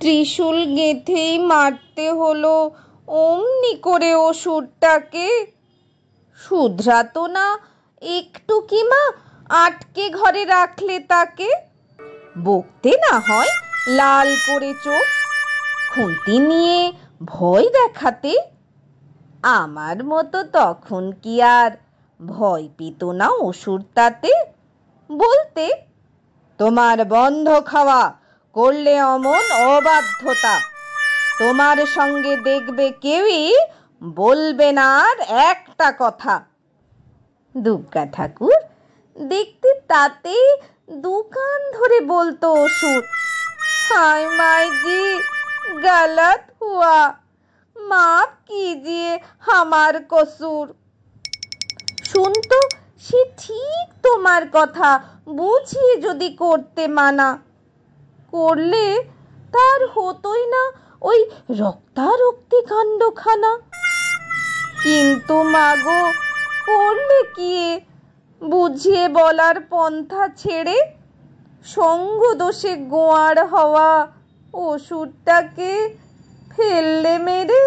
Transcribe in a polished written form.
ত্রিশূল গেঁথেই মারতে হলো অমনি করে অসুরটাকে। শুধরাতো না একটু কি মা আটকে ঘরে রাখলে তাকে? বকতে না হয় লাল করে চোখ, খুঁটি নিয়ে ভয় দেখাতে। আমার মতো তখন কি আর ভয় পেত না অসুর তাতে? বলতে, তোমার বন্ধ খাওয়া, করলে অমন অবাধ্যতা, তোমার সঙ্গে দেখবে কেউই বলবে না আর একটা কথা। দুর্গা ঠাকুর দেখতে তাতে দুকান ধরে বলতো অসুর, हाय माई जी, गलत हुआ, माफ कीजिए हमार कसूर। শুনতো সে ঠিক তোমার কথা, বুঝিয়ে যদি করতে মানা, করলে তার হতোই না ওই রক্তারক্তি কাণ্ডখানা। কিন্তু মাগো করলে কি, বুঝিয়ে বলার পন্থা ছেড়ে সঙ্গ দোষে গোয়ার হওয়া অসুরটাকে ফেললে মেরে।